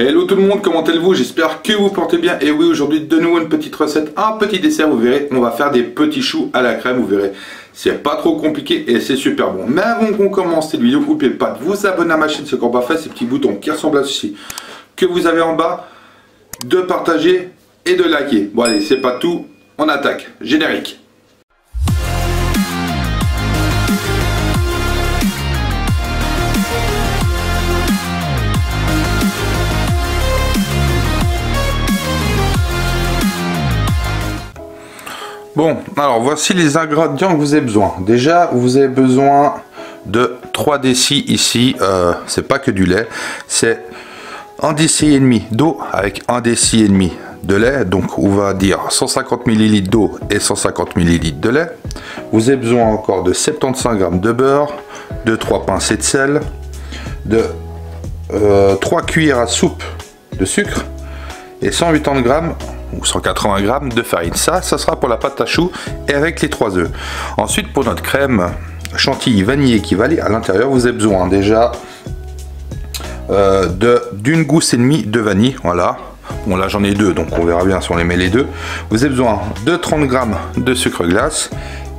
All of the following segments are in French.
Hello tout le monde, comment allez-vous? J'espère que vous portez bien. Et oui, aujourd'hui de nouveau une petite recette, un petit dessert, vous verrez, on va faire des petits choux à la crème, vous verrez. C'est pas trop compliqué et c'est super bon. Mais avant qu'on commence cette vidéo, n'oubliez pas de vous abonner à ma chaîne, ce qu'on va faire, ces petits boutons qui ressemblent à ceci, que vous avez en bas, de partager et de liker. Bon allez, c'est pas tout, on attaque. Générique. Bon, alors voici les ingrédients que vous avez besoin. Déjà, vous avez besoin de 3 décis ici. C'est pas que du lait, c'est 1 déci et demi d'eau avec 1 déci et demi de lait. Donc, on va dire 150 ml d'eau et 150 ml de lait. Vous avez besoin encore de 75 g de beurre, de 3 pincées de sel, de 3 cuillères à soupe de sucre et 180 g ou 180 g de farine. Ça sera pour la pâte à choux et avec les 3 œufs. Ensuite, pour notre crème chantilly vanillée qui va aller à l'intérieur, vous avez besoin déjà d'une gousse et demie de vanille. Voilà. Bon, là j'en ai 2, donc on verra bien si on les met les deux. Vous avez besoin de 30 g de sucre glace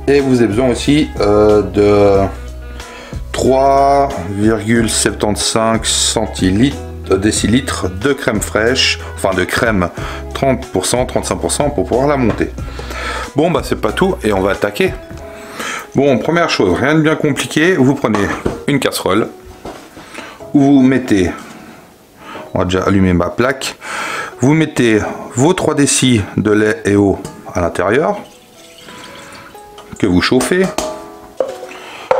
et vous avez besoin aussi de 3,75 décilitres de crème fraîche, enfin de crème 30%, 35% pour pouvoir la monter. Bon bah c'est pas tout et on va attaquer. Bon, première chose, rien de bien compliqué, vous prenez une casserole où vous mettez, on va déjà allumer ma plaque, vous mettez vos 3 décis de lait et eau à l'intérieur que vous chauffez,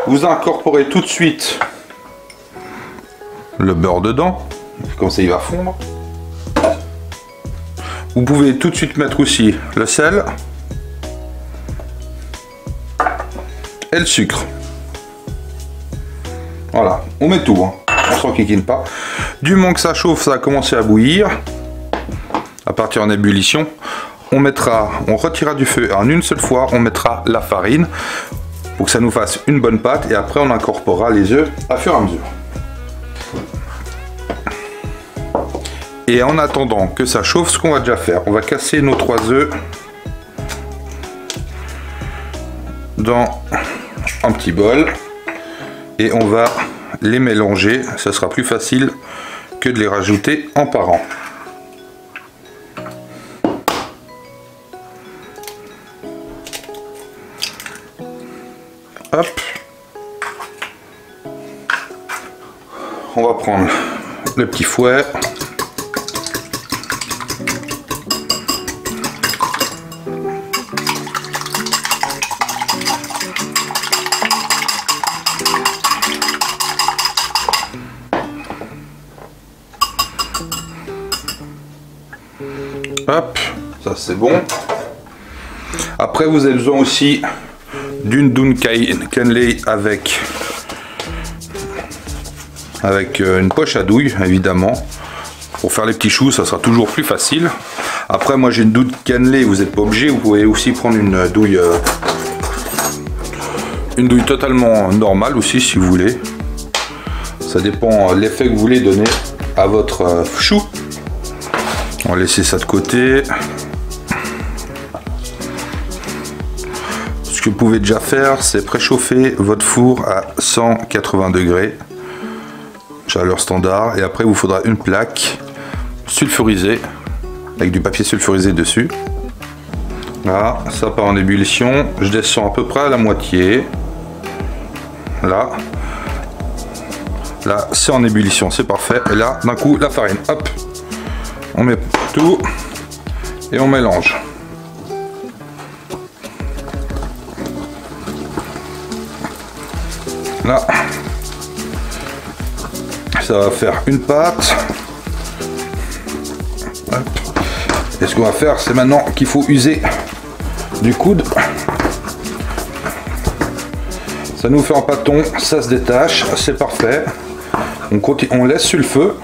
vous incorporez tout de suite le beurre dedans. Comme ça il va fondre. Vous pouvez tout de suite mettre aussi le sel et le sucre. Voilà, on met tout, hein. On s'enquiquine pas. Du moment que ça chauffe, ça va commencer à bouillir. À partir en ébullition, on retirera du feu en une seule fois, on mettra la farine pour que ça nous fasse une bonne pâte et après on incorporera les œufs à fur et à mesure. Et en attendant que ça chauffe, ce qu'on va déjà faire, on va casser nos 3 œufs dans un petit bol et on va les mélanger. Ça sera plus facile que de les rajouter en parant. Hop. On va prendre le petit fouet. Hop, ça c'est bon. Après vous avez besoin aussi d'une doune cannelée avec une poche à douille évidemment. Pour faire les petits choux, ça sera toujours plus facile. Après moi j'ai une doune cannelée, vous n'êtes pas obligé, vous pouvez aussi prendre une douille totalement normale aussi si vous voulez. Ça dépend l'effet que vous voulez donner à votre chou. On va laisser ça de côté. Ce que vous pouvez déjà faire, c'est préchauffer votre four à 180 degrés, chaleur standard, et après il vous faudra une plaque sulfurisée avec du papier sulfurisé dessus. Là, ça part en ébullition. Je descends à peu près à la moitié. Là, c'est en ébullition, c'est parfait. Et là, d'un coup, la farine, hop. On met tout et on mélange. Là, ça va faire une pâte. Hop. Et ce qu'on va faire, c'est maintenant qu'il faut user du coude. Ça nous fait un pâton, ça se détache, c'est parfait. On laisse sur le feu.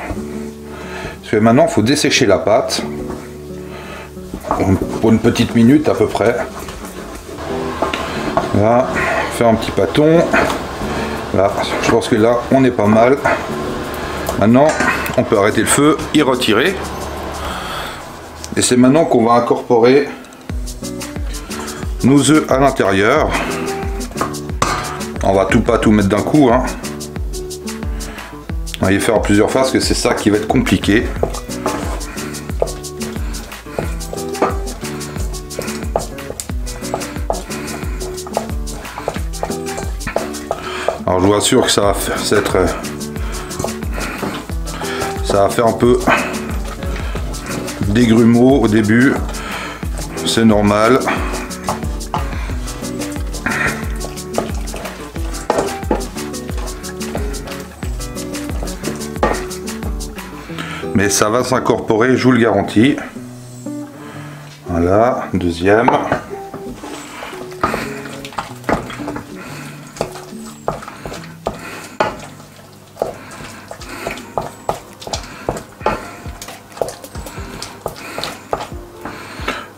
Parce que maintenant il faut dessécher la pâte pour une petite minute à peu près. Là, faire un petit pâton. Là, je pense que là on est pas mal. Maintenant on peut arrêter le feu, y retirer. Et c'est maintenant qu'on va incorporer nos œufs à l'intérieur. On va pas tout mettre d'un coup, hein. On va y faire en plusieurs fois parce que c'est ça qui va être compliqué. Alors je vous assure que ça va faire un peu des grumeaux au début, c'est normal. Mais ça va s'incorporer, je vous le garantis. Voilà, deuxième.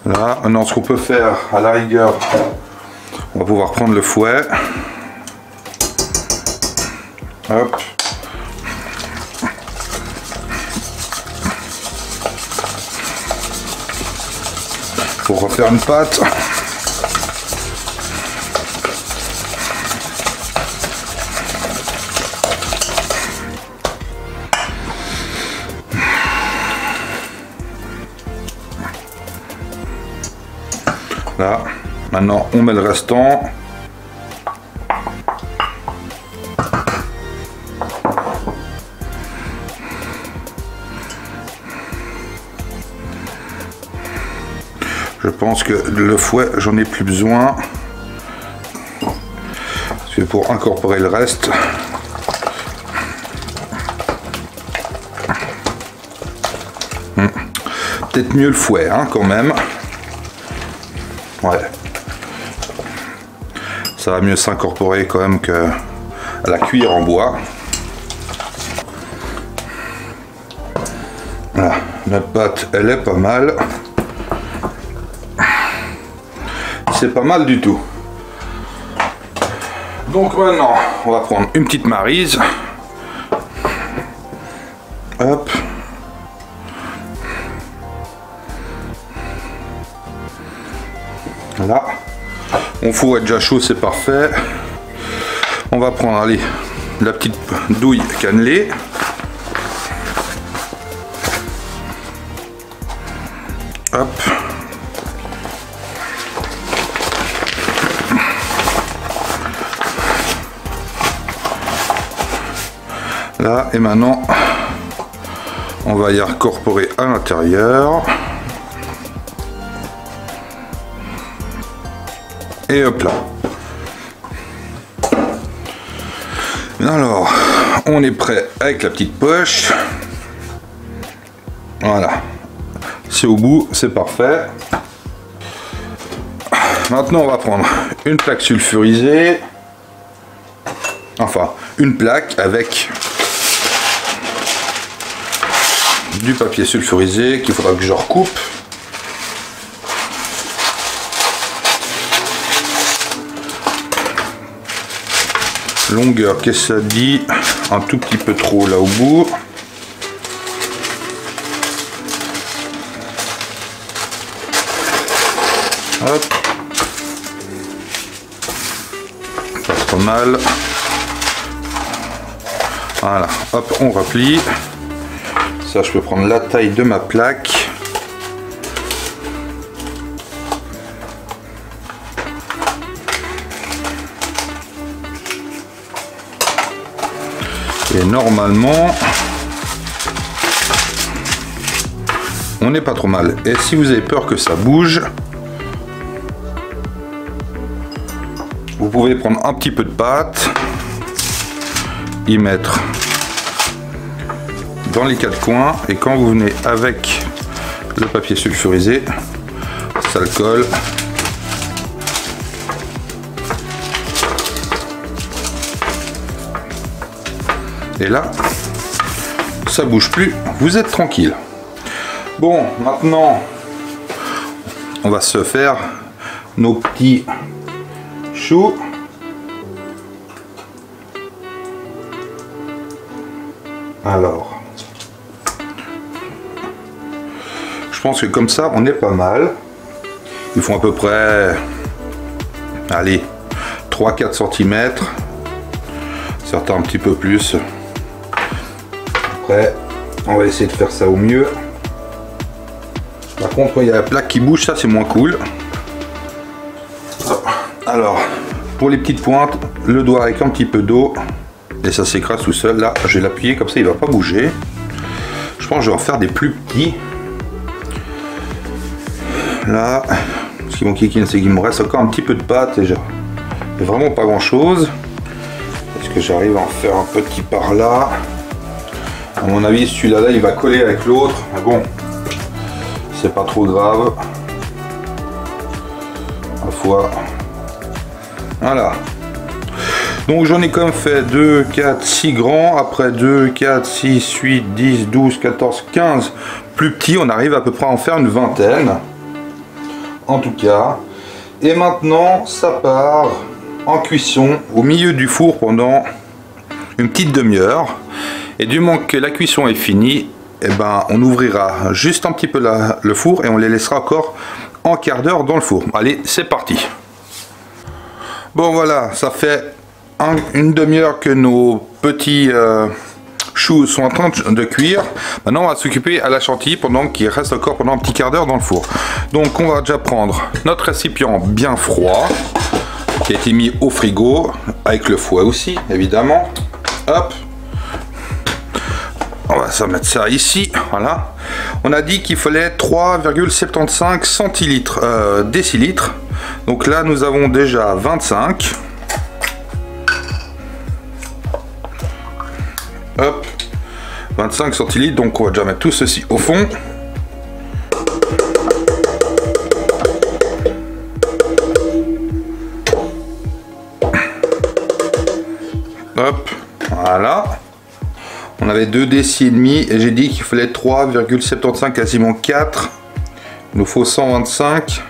Là, maintenant ce qu'on peut faire à la rigueur, on va pouvoir prendre le fouet. Hop. Pour refaire une pâte. Là, maintenant on met le restant. Je pense que le fouet, j'en ai plus besoin. Parce que pour incorporer le reste, peut-être mieux le fouet, hein, quand même. Ouais. Ça va mieux s'incorporer quand même que à la cuillère en bois. Voilà, notre pâte, elle est pas mal. C'est pas mal du tout. Donc maintenant, on va prendre une petite maryse. Hop. Là, mon four est déjà chaud, c'est parfait. On va prendre, allez, la petite douille cannelée. Hop. Là, et maintenant, on va y incorporer à l'intérieur. Et hop là. Alors, on est prêt avec la petite poche. Voilà. C'est au bout, c'est parfait. Maintenant, on va prendre une plaque sulfurisée. Enfin, une plaque avec du papier sulfurisé qu'il faudra que je recoupe. Longueur, qu'est-ce que ça dit? Un tout petit peu trop là au bout. Hop. Pas trop mal. Voilà, hop, on replie. Ça, je peux prendre la taille de ma plaque. Et normalement, on n'est pas trop mal. Et si vous avez peur que ça bouge, vous pouvez prendre un petit peu de pâte, y mettre dans les quatre coins, et quand vous venez avec le papier sulfurisé, ça le colle. Et là, ça bouge plus, vous êtes tranquille. Bon, maintenant, on va se faire nos petits choux. Alors, Je pense que comme ça, on est pas mal. Ils font à peu près, allez, 3-4 cm. Certains un petit peu plus. Après, on va essayer de faire ça au mieux. Par contre, il y a la plaque qui bouge, ça c'est moins cool. Alors, pour les petites pointes, le doigt avec un petit peu d'eau. Et ça s'écrase tout seul. Là, je vais l'appuyer comme ça, il ne va pas bouger. Je pense que je vais en faire des plus petits. Là, ce qui m'enquiquine, c'est qu'il me reste encore un petit peu de pâte. Et vraiment pas grand chose. Est-ce que j'arrive à en faire un petit par là? À mon avis, celui-là, il va coller avec l'autre. Mais bon, c'est pas trop grave. Ma foi. Voilà. Donc j'en ai quand même fait 2, 4, 6 grands. Après 2, 4, 6, 8, 10, 12, 14, 15 plus petits. On arrive à peu près à en faire une vingtaine. En tout cas. Et maintenant, ça part en cuisson au milieu du four pendant une petite demi-heure. Et du moment que la cuisson est finie, eh ben, on ouvrira juste un petit peu le four et on les laissera encore en quart d'heure dans le four. Allez, c'est parti. Bon voilà, ça fait une demi-heure que nos petits choux sont en train de cuire. Maintenant on va s'occuper à la chantilly pendant qu'il reste encore pendant un petit quart d'heure dans le four. Donc on va déjà prendre notre récipient bien froid qui a été mis au frigo avec le fouet aussi évidemment. Hop, on va ça mettre ça ici. Voilà, on a dit qu'il fallait 3,75 centilitres décilitres. Donc là nous avons déjà 25. Hop, 25 centilitres, donc on va déjà mettre tout ceci au fond. Hop, voilà. On avait 2 décis et demi et j'ai dit qu'il fallait 3,75, quasiment 4. Il nous faut 125.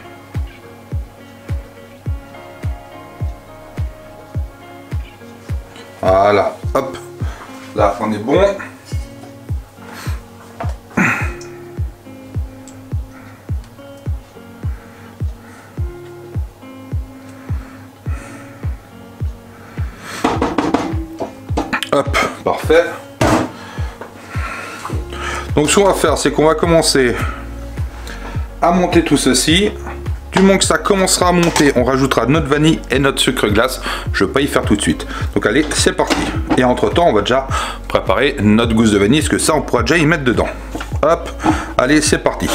Voilà, hop. Là, on est bon. Hop, parfait. Donc ce qu'on va faire, c'est qu'on va commencer à monter tout ceci. Du moment que ça commencera à monter, on rajoutera notre vanille et notre sucre glace. Je ne vais pas y faire tout de suite. Donc allez, c'est parti. Et entre temps, on va déjà préparer notre gousse de vanille, parce que ça, on pourra déjà y mettre dedans. Hop, allez, c'est parti.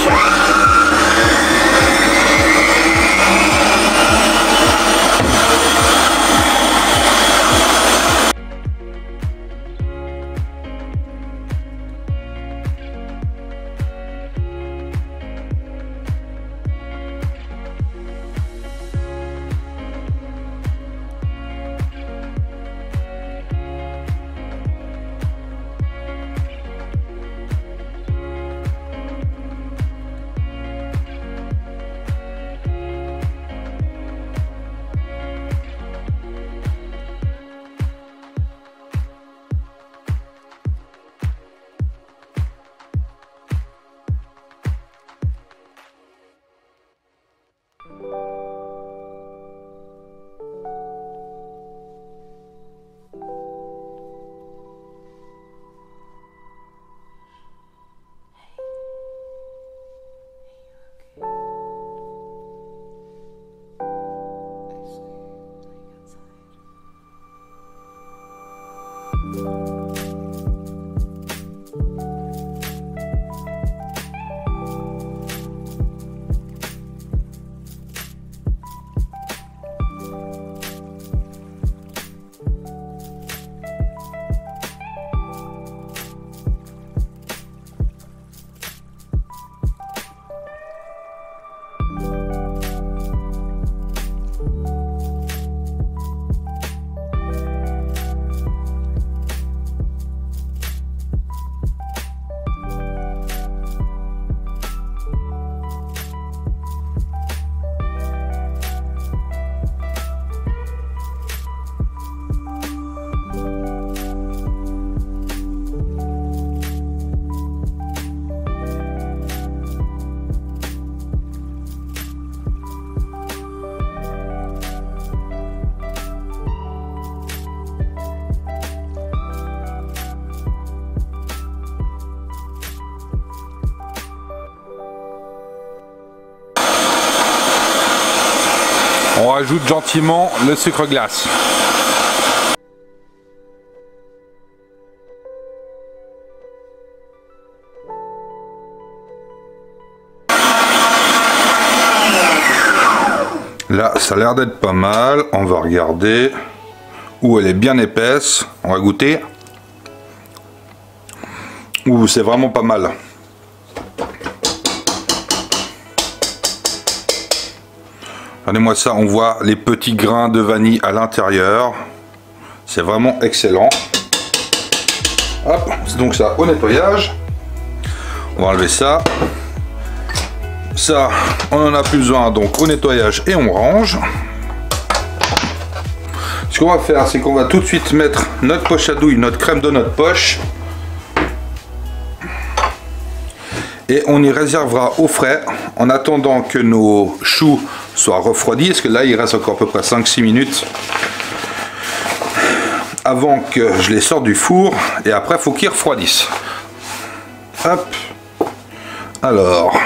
rajoute gentiment le sucre glace. Là, ça a l'air d'être pas mal. On va regarder où elle est bien épaisse. On va goûter. Ouh, c'est vraiment pas mal. Regardez-moi ça, on voit les petits grains de vanille à l'intérieur. C'est vraiment excellent. Hop, c'est donc ça au nettoyage. On va enlever ça. Ça, on en a plus besoin, donc au nettoyage et on range. Ce qu'on va faire, c'est qu'on va tout de suite mettre notre poche à douille, notre crème de notre poche. Et on y réservera au frais en attendant que nos choux soient refroidis. Parce que là, il reste encore à peu près 5-6 minutes avant que je les sorte du four. Et après, il faut qu'ils refroidissent. Hop. Alors.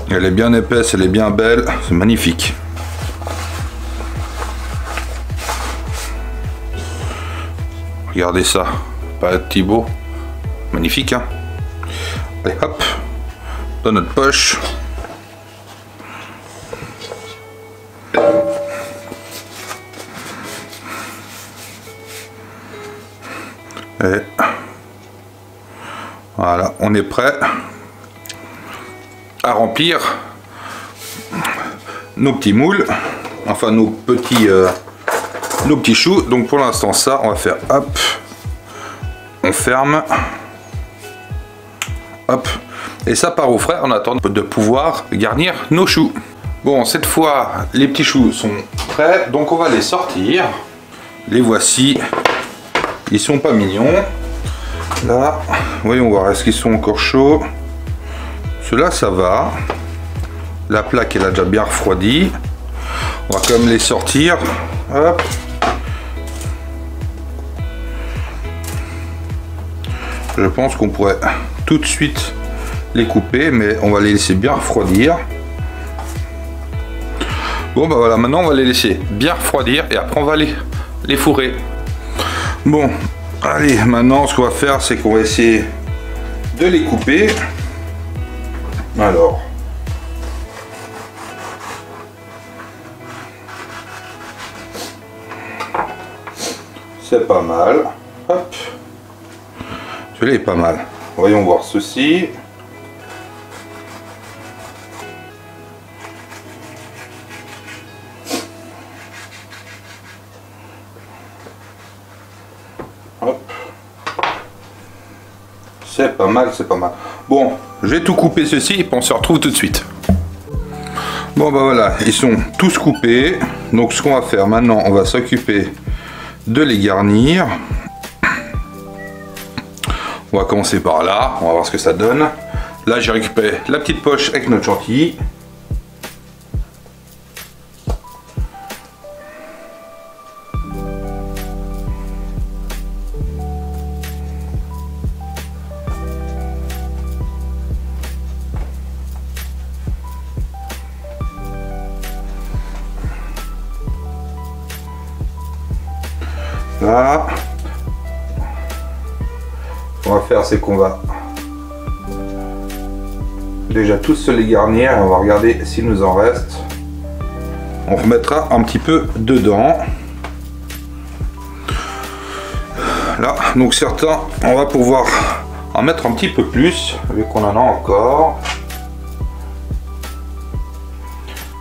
Elle est bien épaisse, elle est bien belle. C'est magnifique. Regardez ça. Pas Thibaut. Magnifique, hein. Allez, hop. Dans notre poche. Et voilà, on est prêt à remplir nos petits moules, enfin nos petits choux. Donc pour l'instant, ça, on va faire hop, on ferme, hop, et ça part au frais en attendant de pouvoir garnir nos choux. Bon, cette fois, les petits choux sont prêts, donc on va les sortir. Les voici. Ils sont pas mignons. Là, voyons voir, est-ce qu'ils sont encore chauds? Ceux-là, ça va. La plaque, elle a déjà bien refroidi. On va quand même les sortir. Hop. Je pense qu'on pourrait tout de suite les couper, mais on va les laisser bien refroidir. Bon, bah voilà, maintenant on va les laisser bien refroidir et après on va les fourrer. Bon, allez, maintenant ce qu'on va faire, c'est qu'on va essayer de les couper. Alors, c'est pas mal. Hop, celui-là est pas mal. Voyons voir ceci. C'est pas mal, c'est pas mal. Bon, je vais tout couper ceci et puis on se retrouve tout de suite. Bon bah voilà, ils sont tous coupés. Donc ce qu'on va faire maintenant, on va s'occuper de les garnir. On va commencer par là, on va voir ce que ça donne. Là j'ai récupéré la petite poche avec notre chantilly. Là, ce qu'on va faire, c'est qu'on va déjà tous se les garnir. On va regarder s'il nous en reste. On remettra un petit peu dedans. Là, donc certains, on va pouvoir en mettre un petit peu plus, vu qu'on en a encore.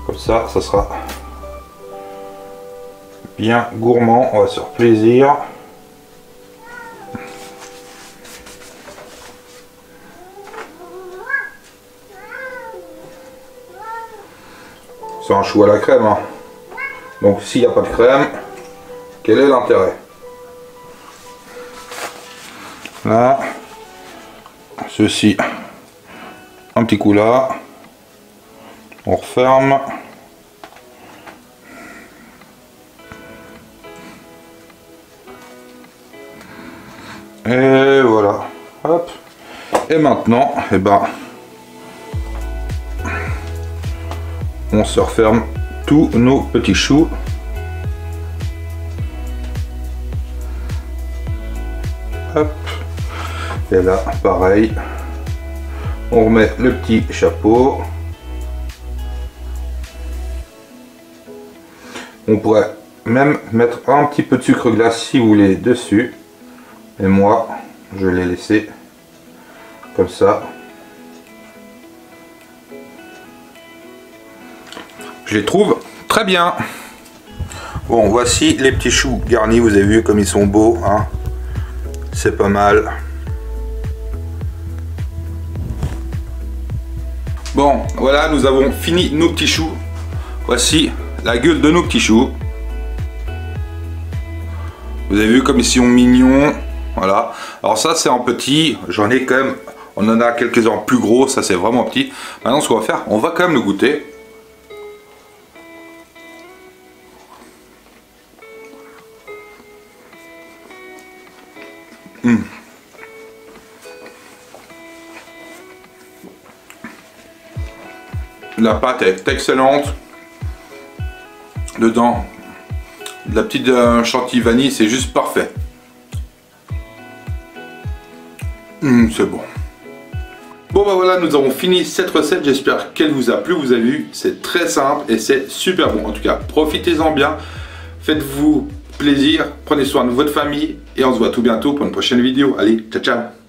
Comme ça, ça sera bien gourmand, on va se faire plaisir. C'est un chou à la crème, hein. Donc s'il n'y a pas de crème, quel est l'intérêt? Là, ceci, un petit coup là, on referme. Et voilà, hop. Et maintenant, eh ben, on se referme tous nos petits choux. Hop. Et là, pareil, on remet le petit chapeau. On pourrait même mettre un petit peu de sucre glace si vous voulez dessus. Et moi, je l'ai laissé comme ça. Je les trouve très bien. Bon, voici les petits choux garnis. Vous avez vu comme ils sont beaux, hein. C'est pas mal. Bon, voilà, nous avons fini nos petits choux. Voici la gueule de nos petits choux. Vous avez vu comme ils sont mignons. Voilà. Alors ça, c'est en petit. J'en ai quand même... On en a quelques-uns plus gros. Ça, c'est vraiment petit. Maintenant, ce qu'on va faire, on va quand même le goûter. La pâte est excellente. Dedans, de la petite chantilly vanille, c'est juste parfait. C'est bon. Bon bah voilà, nous avons fini cette recette. J'espère qu'elle vous a plu. Vous avez vu, c'est très simple et c'est super bon. En tout cas, profitez-en bien. Faites-vous plaisir. Prenez soin de votre famille. Et on se voit tout bientôt pour une prochaine vidéo. Allez, ciao ciao.